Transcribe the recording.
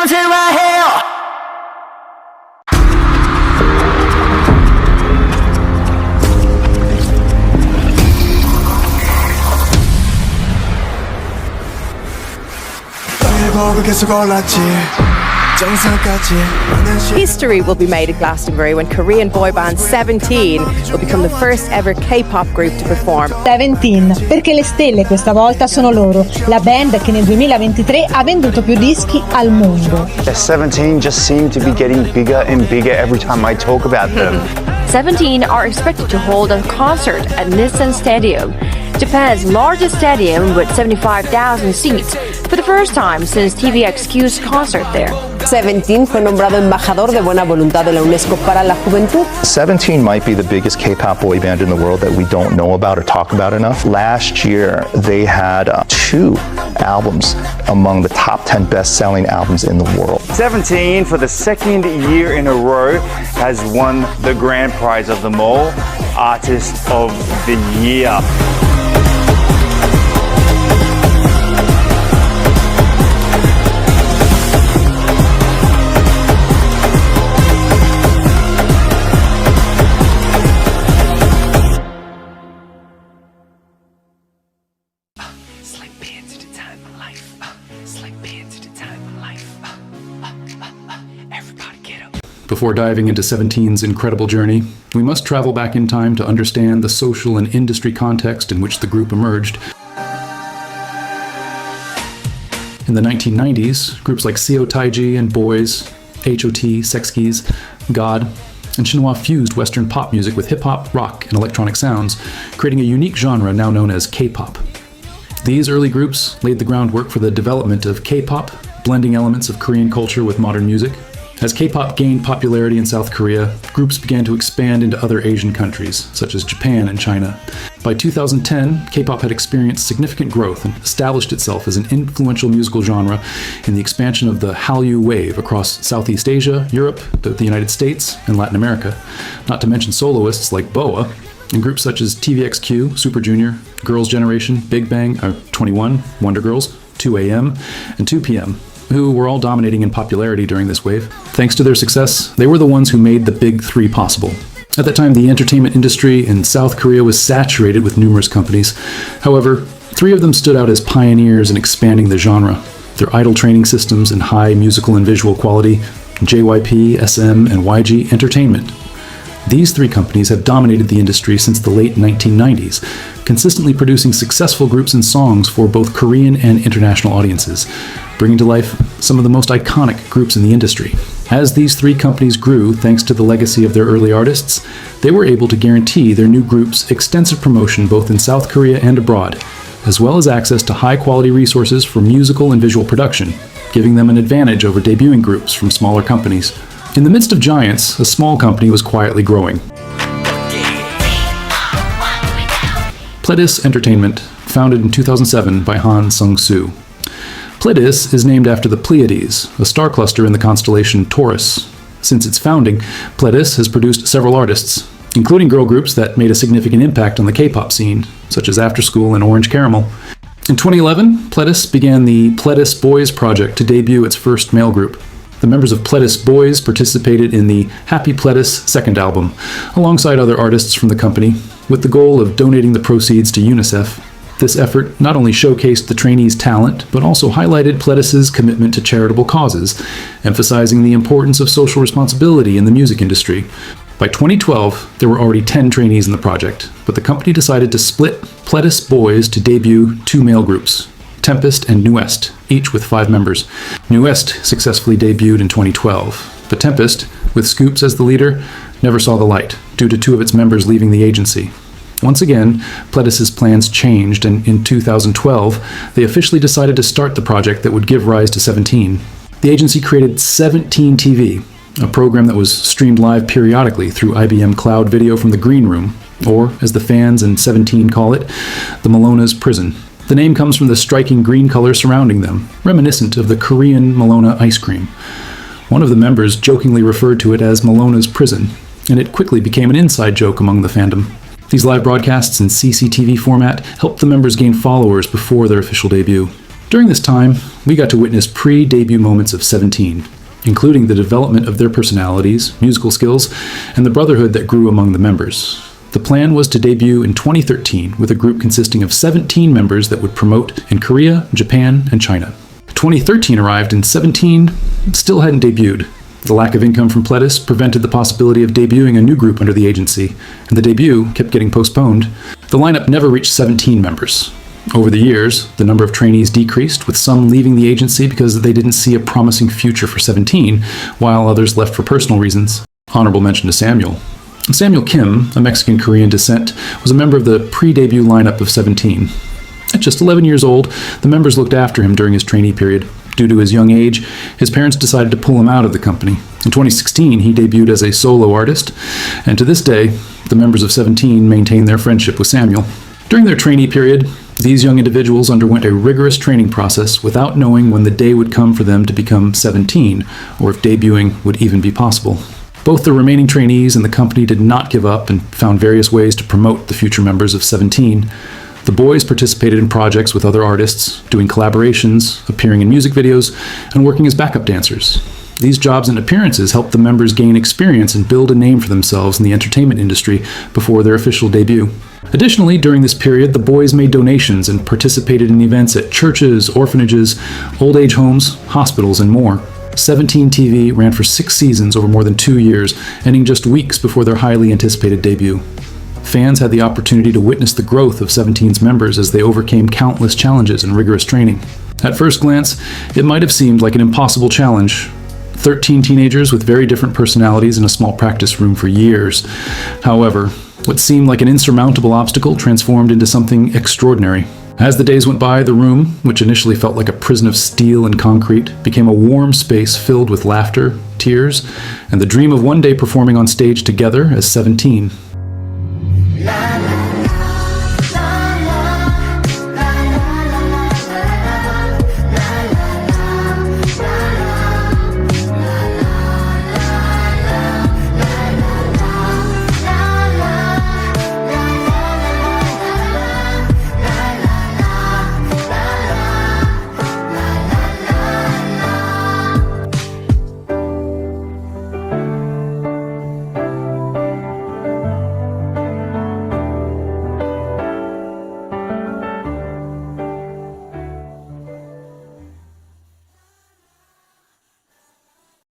17 right here. History will be made at Glastonbury when Korean boy band 17 will become the first ever K-pop group to perform. 17, perché le stelle questa volta sono loro, la band che nel 2023 ha venduto più dischi al mondo. 17 just seem to be getting bigger and bigger every time I talk about them. 17 are expected to hold a concert at Nissan Stadium, Japan's largest stadium with 75,000 seats, for the first time since TVXQ's concert there. 17 fue nombrado embajador de buena voluntad de la UNESCO para la juventud. 17 might be the biggest K-pop boy band in the world that we don't know about or talk about enough. Last year, they had 2 albums among the top 10 best-selling albums in the world. 17, for the second year in a row, has won the grand prize of them all, Artist of the Year. Before diving into 17's incredible journey, we must travel back in time to understand the social and industry context in which the group emerged. In the 1990s, groups like Seo Taiji and Boys, H.O.T., Sexkeys, God, and Shinhwa fused Western pop music with hip-hop, rock, and electronic sounds, creating a unique genre now known as K-pop. These early groups laid the groundwork for the development of K-pop, blending elements of Korean culture with modern music. As K-pop gained popularity in South Korea, groups began to expand into other Asian countries, such as Japan and China. By 2010, K-pop had experienced significant growth and established itself as an influential musical genre in the expansion of the Hallyu wave across Southeast Asia, Europe, the United States, and Latin America, not to mention soloists like BoA, and groups such as TVXQ, Super Junior, Girls' Generation, Big Bang, 21, Wonder Girls, 2AM, and 2PM, who were all dominating in popularity during this wave. Thanks to their success, they were the ones who made the Big Three possible. At that time, the entertainment industry in South Korea was saturated with numerous companies. However, 3 of them stood out as pioneers in expanding the genre. Their idol training systems and high musical and visual quality, JYP, SM, and YG Entertainment. These 3 companies have dominated the industry since the late 1990s, consistently producing successful groups and songs for both Korean and international audiences, bringing to life some of the most iconic groups in the industry. As these 3 companies grew thanks to the legacy of their early artists, they were able to guarantee their new groups extensive promotion both in South Korea and abroad, as well as access to high-quality resources for musical and visual production, giving them an advantage over debuting groups from smaller companies. In the midst of giants, a small company was quietly growing. Pledis Entertainment, founded in 2007 by Han Sung-soo. Pledis is named after the Pleiades, a star cluster in the constellation Taurus. Since its founding, Pledis has produced several artists, including girl groups that made a significant impact on the K-pop scene, such as After School and Orange Caramel. In 2011, Pledis began the Pledis Boys project to debut its first male group. The members of Pledis Boys participated in the Happy Pledis second album, alongside other artists from the company, with the goal of donating the proceeds to UNICEF. This effort not only showcased the trainees' talent, but also highlighted Pledis's commitment to charitable causes, emphasizing the importance of social responsibility in the music industry. By 2012, there were already 10 trainees in the project, but the company decided to split Pledis Boys to debut 2 male groups, Tempest and Nuest, each with 5 members. Nuest successfully debuted in 2012, but Tempest, with Scoops as the leader, never saw the light, due to 2 of its members leaving the agency. Once again, Pledis's plans changed, and in 2012, they officially decided to start the project that would give rise to 17. The agency created 17 TV, a program that was streamed live periodically through IBM Cloud Video from the Green Room, or, as the fans in 17 call it, the Melona's Prison. The name comes from the striking green color surrounding them, reminiscent of the Korean Melona ice cream. One of the members jokingly referred to it as Melona's Prison, and it quickly became an inside joke among the fandom. These live broadcasts in CCTV format helped the members gain followers before their official debut. During this time, we got to witness pre-debut moments of 17, including the development of their personalities, musical skills, and the brotherhood that grew among the members. The plan was to debut in 2013 with a group consisting of 17 members that would promote in Korea, Japan, and China. 2013 arrived and 17 still hadn't debuted. The lack of income from Pledis prevented the possibility of debuting a new group under the agency, and the debut kept getting postponed. The lineup never reached 17 members. Over the years, the number of trainees decreased, with some leaving the agency because they didn't see a promising future for 17, while others left for personal reasons. Honorable mention to Samuel. Samuel Kim, a Mexican-Korean descent, was a member of the pre-debut lineup of 17. At just 11 years old, the members looked after him during his trainee period. Due to his young age, his parents decided to pull him out of the company. In 2016, he debuted as a solo artist, and to this day, the members of 17 maintain their friendship with Samuel. During their trainee period, these young individuals underwent a rigorous training process without knowing when the day would come for them to become 17, or if debuting would even be possible. Both the remaining trainees and the company did not give up and found various ways to promote the future members of 17. The boys participated in projects with other artists, doing collaborations, appearing in music videos, and working as backup dancers. These jobs and appearances helped the members gain experience and build a name for themselves in the entertainment industry before their official debut. Additionally, during this period, the boys made donations and participated in events at churches, orphanages, old age homes, hospitals, and more. 17 TV ran for 6 seasons over more than 2 years, ending just weeks before their highly anticipated debut. Fans had the opportunity to witness the growth of 17's members as they overcame countless challenges and rigorous training. At first glance, it might have seemed like an impossible challenge. 13 teenagers with very different personalities in a small practice room for years. However, what seemed like an insurmountable obstacle transformed into something extraordinary. As the days went by, the room, which initially felt like a prison of steel and concrete, became a warm space filled with laughter, tears, and the dream of one day performing on stage together as 17.